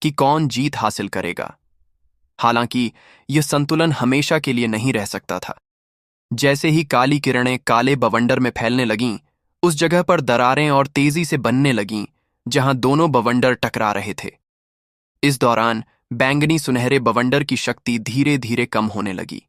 कि कौन जीत हासिल करेगा। हालांकि यह संतुलन हमेशा के लिए नहीं रह सकता था। जैसे ही काली किरणें काले बवंडर में फैलने लगीं, उस जगह पर दरारें और तेजी से बनने लगीं जहां दोनों बवंडर टकरा रहे थे। इस दौरान बैंगनी सुनहरे बवंडर की शक्ति धीरे धीरे कम होने लगी।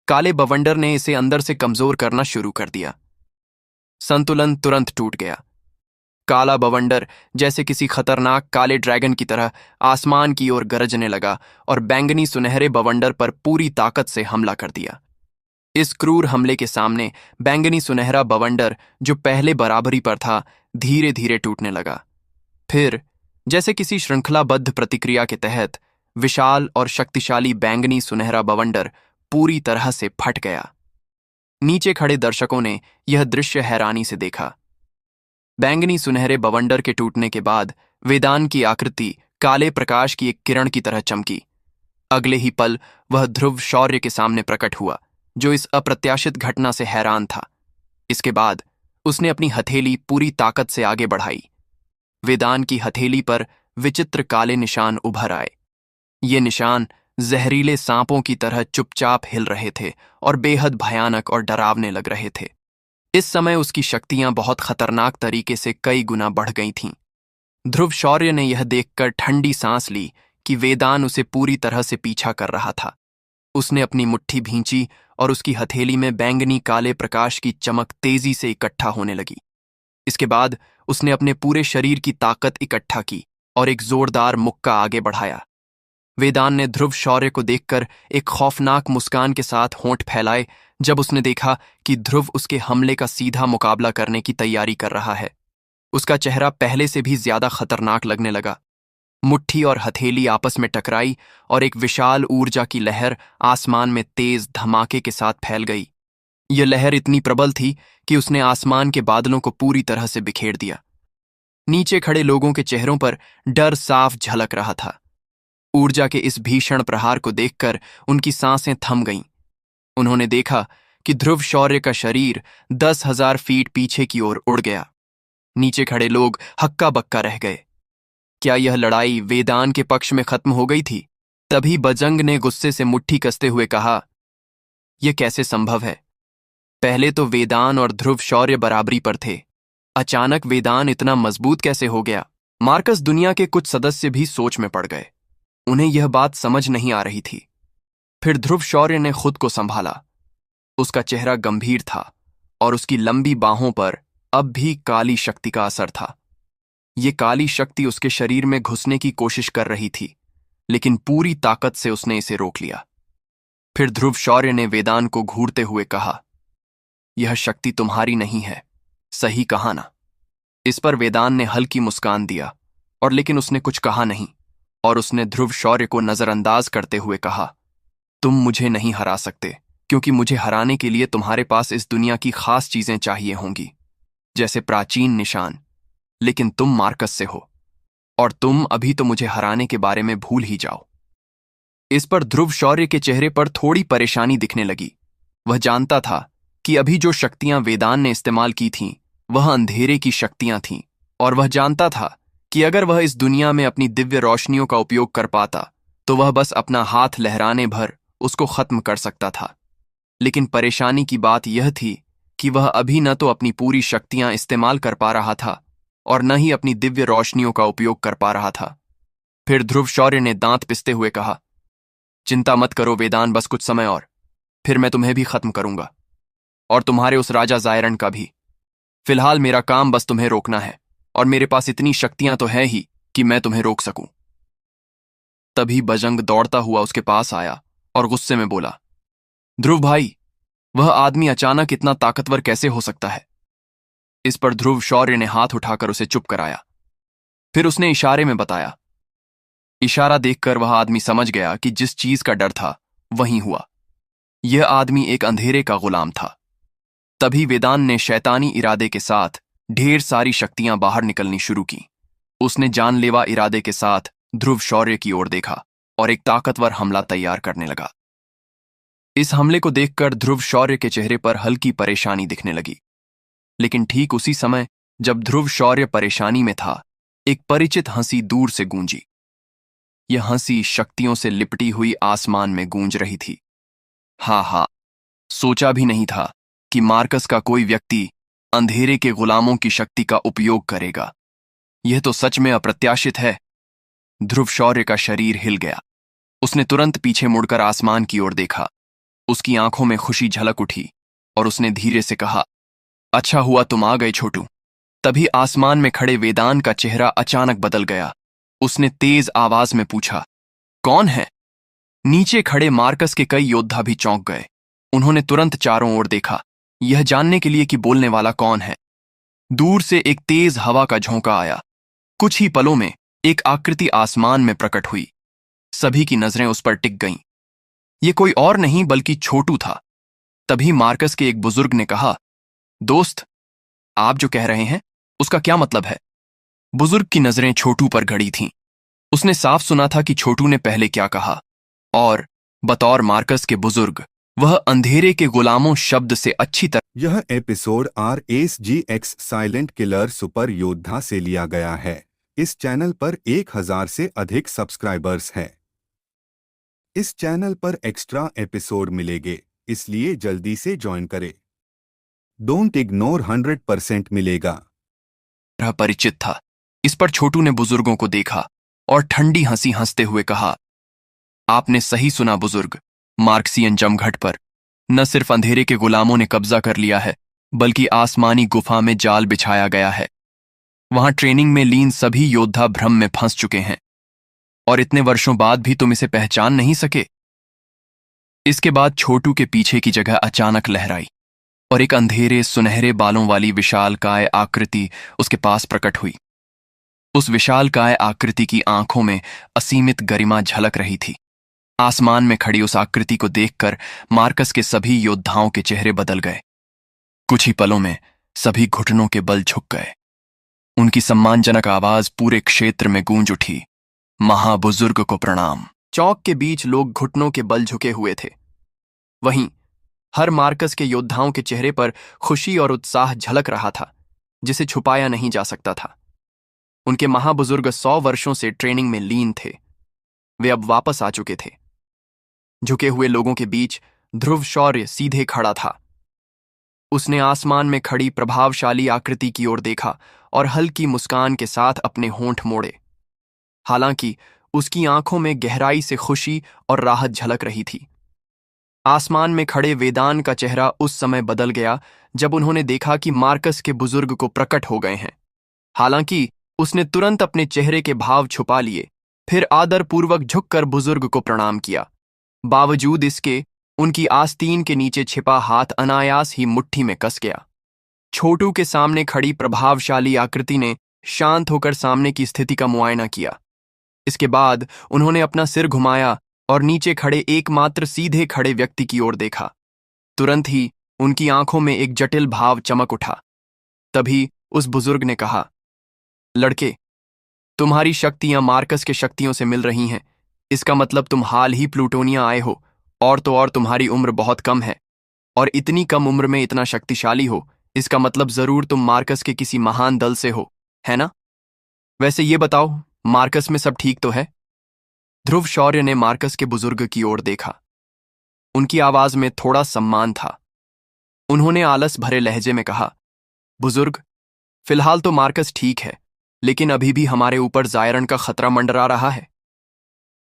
काले बवंडर ने इसे अंदर से कमजोर करना शुरू कर दिया। संतुलन तुरंत टूट गया। काला बवंडर जैसे किसी खतरनाक काले ड्रैगन की तरह आसमान की ओर गरजने लगा और बैंगनी सुनहरे बवंडर पर पूरी ताकत से हमला कर दिया। इस क्रूर हमले के सामने बैंगनी सुनहरा बवंडर, जो पहले बराबरी पर था, धीरे धीरे टूटने लगा। फिर जैसे किसी श्रृंखलाबद्ध प्रतिक्रिया के तहत विशाल और शक्तिशाली बैंगनी सुनहरा बवंडर पूरी तरह से फट गया। नीचे खड़े दर्शकों ने यह दृश्य हैरानी से देखा। बैंगनी सुनहरे बवंडर के टूटने के बाद वेदान की आकृति काले प्रकाश की एक किरण की तरह चमकी। अगले ही पल वह ध्रुव शौर्य के सामने प्रकट हुआ, जो इस अप्रत्याशित घटना से हैरान था। इसके बाद उसने अपनी हथेली पूरी ताकत से आगे बढ़ाई। वेदान की हथेली पर विचित्र काले निशान उभर आए। ये निशान जहरीले सांपों की तरह चुपचाप हिल रहे थे और बेहद भयानक और डरावने लग रहे थे। इस समय उसकी शक्तियां बहुत खतरनाक तरीके से कई गुना बढ़ गई थीं। ध्रुव शौर्य ने यह देखकर ठंडी सांस ली कि वेदान उसे पूरी तरह से पीछा कर रहा था। उसने अपनी मुट्ठी भींची और उसकी हथेली में बैंगनी काले प्रकाश की चमक तेजी से इकट्ठा होने लगी। इसके बाद उसने अपने पूरे शरीर की ताकत इकट्ठा की और एक जोरदार मुक्का आगे बढ़ाया। वेदान ने ध्रुव शौर्य को देखकर एक खौफनाक मुस्कान के साथ होंठ फैलाए जब उसने देखा कि ध्रुव उसके हमले का सीधा मुकाबला करने की तैयारी कर रहा है। उसका चेहरा पहले से भी ज्यादा खतरनाक लगने लगा। मुट्ठी और हथेली आपस में टकराई और एक विशाल ऊर्जा की लहर आसमान में तेज धमाके के साथ फैल गई। यह लहर इतनी प्रबल थी कि उसने आसमान के बादलों को पूरी तरह से बिखेर दिया। नीचे खड़े लोगों के चेहरों पर डर साफ झलक रहा था। ऊर्जा के इस भीषण प्रहार को देखकर उनकी सांसें थम गईं। उन्होंने देखा कि ध्रुव शौर्य का शरीर 10,000 फीट पीछे की ओर उड़ गया। नीचे खड़े लोग हक्का बक्का रह गए। क्या यह लड़ाई वेदान के पक्ष में खत्म हो गई थी? तभी बजंग ने गुस्से से मुट्ठी कसते हुए कहा, यह कैसे संभव है? पहले तो वेदान और ध्रुव शौर्य बराबरी पर थे। अचानक वेदान इतना मजबूत कैसे हो गया? मार्कस दुनिया के कुछ सदस्य भी सोच में पड़ गए। उन्हें यह बात समझ नहीं आ रही थी। फिर ध्रुव शौर्य ने खुद को संभाला। उसका चेहरा गंभीर था और उसकी लंबी बाहों पर अब भी काली शक्ति का असर था। ये काली शक्ति उसके शरीर में घुसने की कोशिश कर रही थी, लेकिन पूरी ताकत से उसने इसे रोक लिया। फिर ध्रुव शौर्य ने वेदान को घूरते हुए कहा, यह शक्ति तुम्हारी नहीं है, सही कहा ना? इस पर वेदान ने हल्की मुस्कान दिया और लेकिन उसने कुछ कहा नहीं, और उसने ध्रुव शौर्य को नजरअंदाज करते हुए कहा, तुम मुझे नहीं हरा सकते, क्योंकि मुझे हराने के लिए तुम्हारे पास इस दुनिया की खास चीजें चाहिए होंगी, जैसे प्राचीन निशान। लेकिन तुम मार्कस से हो और तुम अभी तो मुझे हराने के बारे में भूल ही जाओ। इस पर ध्रुव शौर्य के चेहरे पर थोड़ी परेशानी दिखने लगी। वह जानता था कि अभी जो शक्तियां वेदान ने इस्तेमाल की थीं, वह अंधेरे की शक्तियां थीं, और वह जानता था कि अगर वह इस दुनिया में अपनी दिव्य रोशनियों का उपयोग कर पाता तो वह बस अपना हाथ लहराने भर उसको खत्म कर सकता था। लेकिन परेशानी की बात यह थी कि वह अभी न तो अपनी पूरी शक्तियां इस्तेमाल कर पा रहा था और न ही अपनी दिव्य रोशनियों का उपयोग कर पा रहा था। फिर ध्रुव शौर्य ने दांत पिसते हुए कहा, चिंता मत करो वेदान, बस कुछ समय और, फिर मैं तुम्हें भी खत्म करूंगा और तुम्हारे उस राजा जायरन का भी। फिलहाल मेरा काम बस तुम्हें रोकना है, और मेरे पास इतनी शक्तियां तो है ही कि मैं तुम्हें रोक सकूं। तभी बजंग दौड़ता हुआ उसके पास आया और गुस्से में बोला, ध्रुव भाई, वह आदमी अचानक इतना ताकतवर कैसे हो सकता है? इस पर ध्रुव शौर्य ने हाथ उठाकर उसे चुप कराया। फिर उसने इशारे में बताया। इशारा देखकर वह आदमी समझ गया कि जिस चीज का डर था वही हुआ। यह आदमी एक अंधेरे का गुलाम था। तभी वेदान ने शैतानी इरादे के साथ ढेर सारी शक्तियां बाहर निकलनी शुरू की। उसने जानलेवा इरादे के साथ ध्रुव शौर्य की ओर देखा और एक ताकतवर हमला तैयार करने लगा। इस हमले को देखकर ध्रुव शौर्य के चेहरे पर हल्की परेशानी दिखने लगी। लेकिन ठीक उसी समय जब ध्रुव शौर्य परेशानी में था, एक परिचित हंसी दूर से गूंजी। यह हंसी शक्तियों से लिपटी हुई आसमान में गूंज रही थी। हाँ, सोचा भी नहीं था कि मार्कस का कोई व्यक्ति अंधेरे के गुलामों की शक्ति का उपयोग करेगा। यह तो सच में अप्रत्याशित है। ध्रुव शौर्य का शरीर हिल गया। उसने तुरंत पीछे मुड़कर आसमान की ओर देखा। उसकी आंखों में खुशी झलक उठी और उसने धीरे से कहा, अच्छा हुआ तुम आ गए छोटू। तभी आसमान में खड़े वेदान का चेहरा अचानक बदल गया। उसने तेज आवाज में पूछा, कौन है? नीचे खड़े मार्कस के कई योद्धा भी चौंक गए। उन्होंने तुरंत चारों ओर देखा, यह जानने के लिए कि बोलने वाला कौन है। दूर से एक तेज हवा का झोंका आया। कुछ ही पलों में एक आकृति आसमान में प्रकट हुई। सभी की नजरें उस पर टिक गईं। ये कोई और नहीं बल्कि छोटू था। तभी मार्कस के एक बुजुर्ग ने कहा, दोस्त, आप जो कह रहे हैं उसका क्या मतलब है? बुजुर्ग की नजरें छोटू पर गड़ी थीं। उसने साफ सुना था कि छोटू ने पहले क्या कहा, और बतौर मार्कस के बुजुर्ग वह अंधेरे के गुलामों शब्द से अच्छी तरह। यह episode RSGX silent killer super योद्धा से लिया गया है। इस चैनल पर 1000 से अधिक सब्सक्राइबर्स हैं। इस चैनल पर एक्स्ट्रा एपिसोड मिलेंगे, इसलिए जल्दी से ज्वाइन करें। डोंट इग्नोर 100% मिलेगा। परिचित था। इस पर छोटू ने बुजुर्गों को देखा और ठंडी हंसी हंसते हुए कहा, आपने सही सुना बुजुर्ग। मार्क्सियन जमघट पर न सिर्फ अंधेरे के गुलामों ने कब्जा कर लिया है, बल्कि आसमानी गुफा में जाल बिछाया गया है। वहां ट्रेनिंग में लीन सभी योद्धा भ्रम में फंस चुके हैं, और इतने वर्षों बाद भी तुम इसे पहचान नहीं सके। इसके बाद छोटू के पीछे की जगह अचानक लहराई और एक अंधेरे सुनहरे बालों वाली विशालकाय आकृति उसके पास प्रकट हुई। उस विशालकाय आकृति की आंखों में असीमित गरिमा झलक रही थी। आसमान में खड़ी उस आकृति को देखकर मार्कस के सभी योद्धाओं के चेहरे बदल गए। कुछ ही पलों में सभी घुटनों के बल झुक गए। उनकी सम्मानजनक आवाज पूरे क्षेत्र में गूंज उठी, महाबुजुर्ग को प्रणाम। चौक के बीच लोग घुटनों के बल झुके हुए थे। वहीं हर मार्कस के योद्धाओं के चेहरे पर खुशी और उत्साह झलक रहा था, जिसे छुपाया नहीं जा सकता था। उनके महाबुजुर्ग 100 वर्षों से ट्रेनिंग में लीन थे। वे अब वापस आ चुके थे। झुके हुए लोगों के बीच ध्रुव शौर्य सीधे खड़ा था। उसने आसमान में खड़ी प्रभावशाली आकृति की ओर देखा और हल्की मुस्कान के साथ अपने होंठ मोड़े। हालांकि उसकी आंखों में गहराई से खुशी और राहत झलक रही थी। आसमान में खड़े वेदान का चेहरा उस समय बदल गया जब उन्होंने देखा कि मार्कस के बुजुर्ग को प्रकट हो गए हैं। हालांकि उसने तुरंत अपने चेहरे के भाव छुपा लिए, फिर आदरपूर्वक झुककर बुजुर्ग को प्रणाम किया। बावजूद इसके उनकी आस्तीन के नीचे छिपा हाथ अनायास ही मुट्ठी में कस गया। छोटू के सामने खड़ी प्रभावशाली आकृति ने शांत होकर सामने की स्थिति का मुआयना किया। इसके बाद उन्होंने अपना सिर घुमाया और नीचे खड़े एकमात्र सीधे खड़े व्यक्ति की ओर देखा। तुरंत ही उनकी आंखों में एक जटिल भाव चमक उठा। तभी उस बुजुर्ग ने कहा, लड़के, तुम्हारी शक्तियां मार्कस के शक्तियों से मिल रही हैं। इसका मतलब तुम हाल ही प्लूटोनिया आए हो, और तो और तुम्हारी उम्र बहुत कम है। और इतनी कम उम्र में इतना शक्तिशाली हो, इसका मतलब जरूर तुम मार्कस के किसी महान दल से हो, है ना? वैसे ये बताओ, मार्कस में सब ठीक तो है? ध्रुव शौर्य ने मार्कस के बुजुर्ग की ओर देखा। उनकी आवाज में थोड़ा सम्मान था। उन्होंने आलस भरे लहजे में कहा, बुजुर्ग, फिलहाल तो मार्कस ठीक है, लेकिन अभी भी हमारे ऊपर जायरन का खतरा मंडरा रहा है।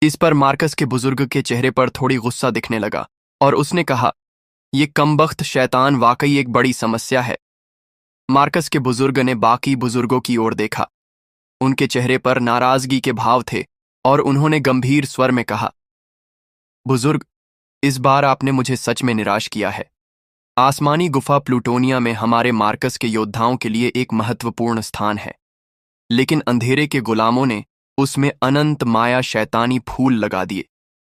इस पर मार्कस के बुजुर्ग के चेहरे पर थोड़ी गुस्सा दिखने लगा और उसने कहा, ये कमबख्त शैतान वाकई एक बड़ी समस्या है। मार्कस के बुजुर्ग ने बाकी बुजुर्गों की ओर देखा। उनके चेहरे पर नाराजगी के भाव थे और उन्होंने गंभीर स्वर में कहा, बुजुर्ग, इस बार आपने मुझे सच में निराश किया है। आसमानी गुफा प्लूटोनिया में हमारे मार्कस के योद्धाओं के लिए एक महत्वपूर्ण स्थान है, लेकिन अंधेरे के गुलामों ने उसमें अनंत माया शैतानी फूल लगा दिए,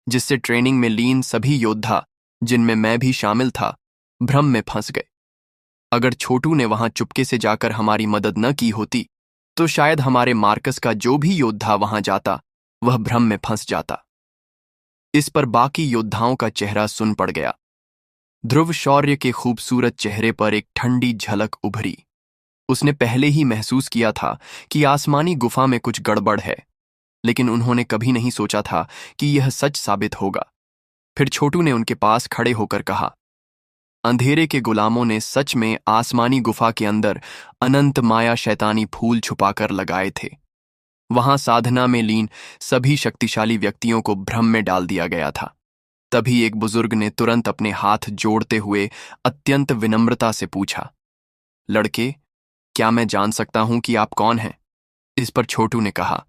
जिससे ट्रेनिंग में लीन सभी योद्धा, जिनमें मैं भी शामिल था, भ्रम में फंस गए। अगर छोटू ने वहां चुपके से जाकर हमारी मदद न की होती, तो शायद हमारे मार्कस का जो भी योद्धा वहां जाता, वह भ्रम में फंस जाता। इस पर बाकी योद्धाओं का चेहरा सुन पड़ गया। ध्रुव शौर्य के खूबसूरत चेहरे पर एक ठंडी झलक उभरी। उसने पहले ही महसूस किया था कि आसमानी गुफा में कुछ गड़बड़ है। लेकिन उन्होंने कभी नहीं सोचा था कि यह सच साबित होगा। फिर छोटू ने उनके पास खड़े होकर कहा, अंधेरे के गुलामों ने सच में आसमानी गुफा के अंदर अनंत माया शैतानी फूल छुपाकर लगाए थे। वहां साधना में लीन सभी शक्तिशाली व्यक्तियों को भ्रम में डाल दिया गया था। तभी एक बुजुर्ग ने तुरंत अपने हाथ जोड़ते हुए अत्यंत विनम्रता से पूछा, लड़के, क्या मैं जान सकता हूं कि आप कौन हैं? इस पर छोटू ने कहा,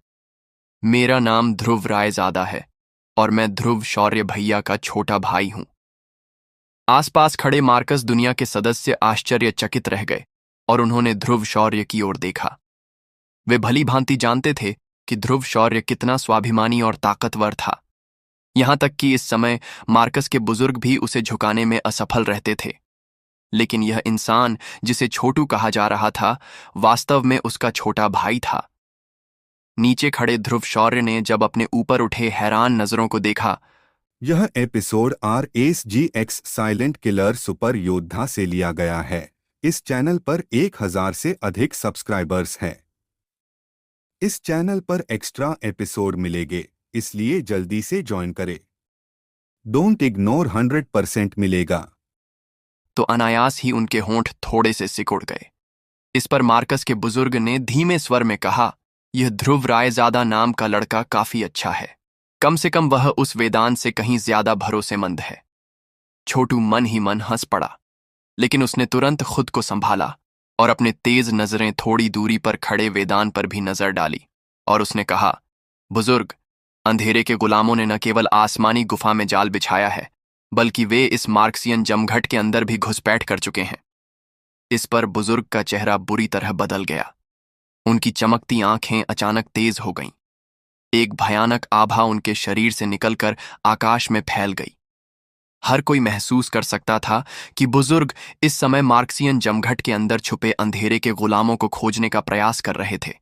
मेरा नाम ध्रुव रायजादा है और मैं ध्रुव शौर्य भैया का छोटा भाई हूं। आसपास खड़े मार्कस दुनिया के सदस्य आश्चर्यचकित रह गए और उन्होंने ध्रुव शौर्य की ओर देखा। वे भली भांति जानते थे कि ध्रुव शौर्य कितना स्वाभिमानी और ताकतवर था। यहां तक कि इस समय मार्कस के बुजुर्ग भी उसे झुकाने में असफल रहते थे। लेकिन यह इंसान जिसे छोटू कहा जा रहा था, वास्तव में उसका छोटा भाई था। नीचे खड़े ध्रुव शौर्य ने जब अपने ऊपर उठे हैरान नजरों को देखा। यह episode RSGX silent killer super योद्धा से लिया गया है। इस चैनल पर 1000 से अधिक सब्सक्राइबर्स हैं। इस चैनल पर एक्स्ट्रा एपिसोड मिलेंगे, इसलिए जल्दी से ज्वाइन करें। डोंट इग्नोर 100% मिलेगा। तो अनायास ही उनके होंठ थोड़े से सिकुड़ गए। इस पर मार्कस के बुजुर्ग ने धीमे स्वर में कहा, यह ध्रुव रायजादा नाम का लड़का काफी अच्छा है। कम से कम वह उस वेदांत से कहीं ज्यादा भरोसेमंद है। छोटू मन ही मन हंस पड़ा, लेकिन उसने तुरंत खुद को संभाला और अपने तेज नजरें थोड़ी दूरी पर खड़े वेदांत पर भी नजर डाली और उसने कहा, बुजुर्ग, अंधेरे के गुलामों ने न केवल आसमानी गुफा में जाल बिछाया है, बल्कि वे इस मार्क्सियन जमघट के अंदर भी घुसपैठ कर चुके हैं। इस पर बुजुर्ग का चेहरा बुरी तरह बदल गया। उनकी चमकती आंखें अचानक तेज हो गईं। एक भयानक आभा उनके शरीर से निकलकर आकाश में फैल गई। हर कोई महसूस कर सकता था कि बुजुर्ग इस समय मार्क्सियन जमघट के अंदर छुपे अंधेरे के गुलामों को खोजने का प्रयास कर रहे थे।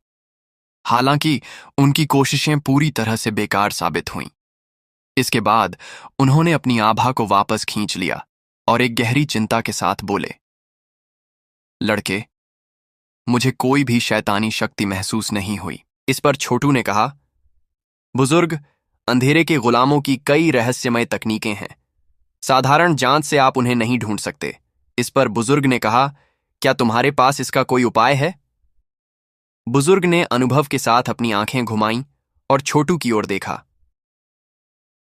हालांकि उनकी कोशिशें पूरी तरह से बेकार साबित हुईं। इसके बाद उन्होंने अपनी आभा को वापस खींच लिया और एक गहरी चिंता के साथ बोले, लड़के, मुझे कोई भी शैतानी शक्ति महसूस नहीं हुई। इस पर छोटू ने कहा, बुजुर्ग, अंधेरे के गुलामों की कई रहस्यमय तकनीकें हैं। साधारण जांच से आप उन्हें नहीं ढूंढ सकते। इस पर बुजुर्ग ने कहा, क्या तुम्हारे पास इसका कोई उपाय है? बुजुर्ग ने अनुभव के साथ अपनी आंखें घुमाईं और छोटू की ओर देखा।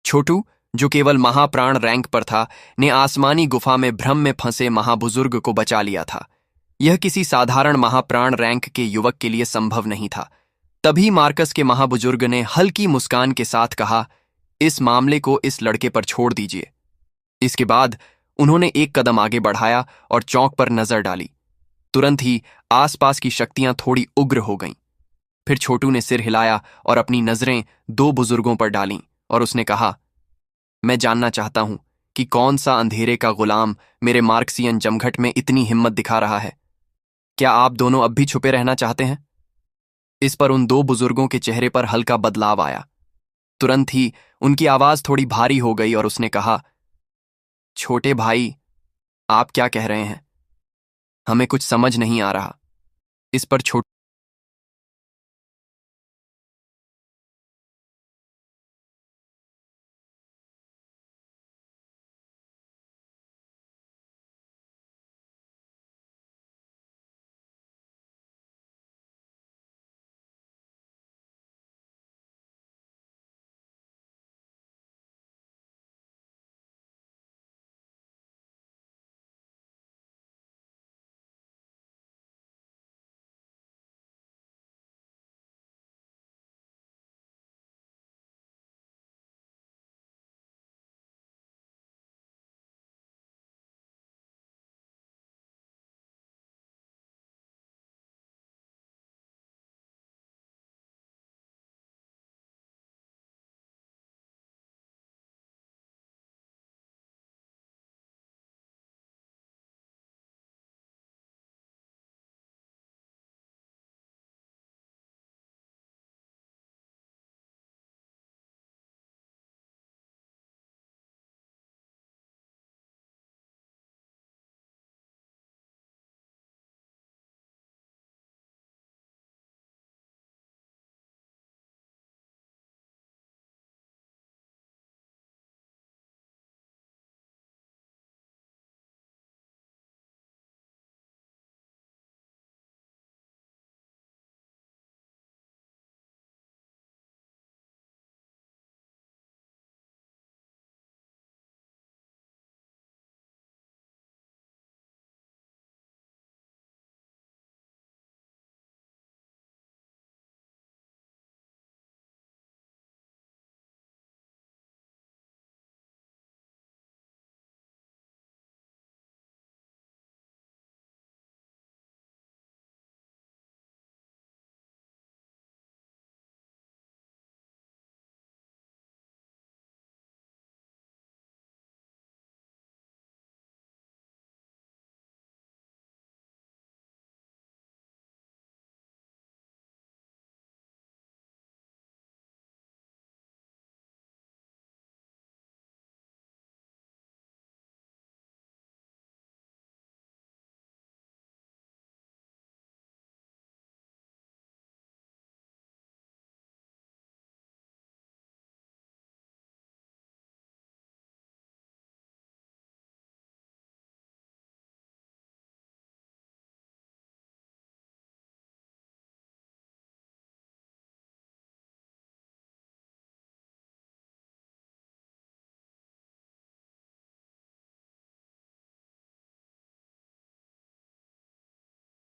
छोटू, जो केवल महाप्राण रैंक पर था, ने आसमानी गुफा में भ्रम में फंसे महाबुजुर्ग को बचा लिया था। यह किसी साधारण महाप्राण रैंक के युवक के लिए संभव नहीं था। तभी मार्कस के महाबुजुर्ग ने हल्की मुस्कान के साथ कहा, इस मामले को इस लड़के पर छोड़ दीजिए। इसके बाद उन्होंने एक कदम आगे बढ़ाया और चौक पर नजर डाली। तुरंत ही आसपास की शक्तियां थोड़ी उग्र हो गईं। फिर छोटू ने सिर हिलाया और अपनी नजरें दो बुजुर्गों पर डालीं और उसने कहा, मैं जानना चाहता हूं कि कौन सा अंधेरे का गुलाम मेरे मार्क्सियन जमघट में इतनी हिम्मत दिखा रहा है। क्या आप दोनों अब भी छुपे रहना चाहते हैं? इस पर उन दो बुजुर्गों के चेहरे पर हल्का बदलाव आया। तुरंत ही उनकी आवाज थोड़ी भारी हो गई और उसने कहा, छोटे भाई, आप क्या कह रहे हैं? हमें कुछ समझ नहीं आ रहा। इस पर छोटू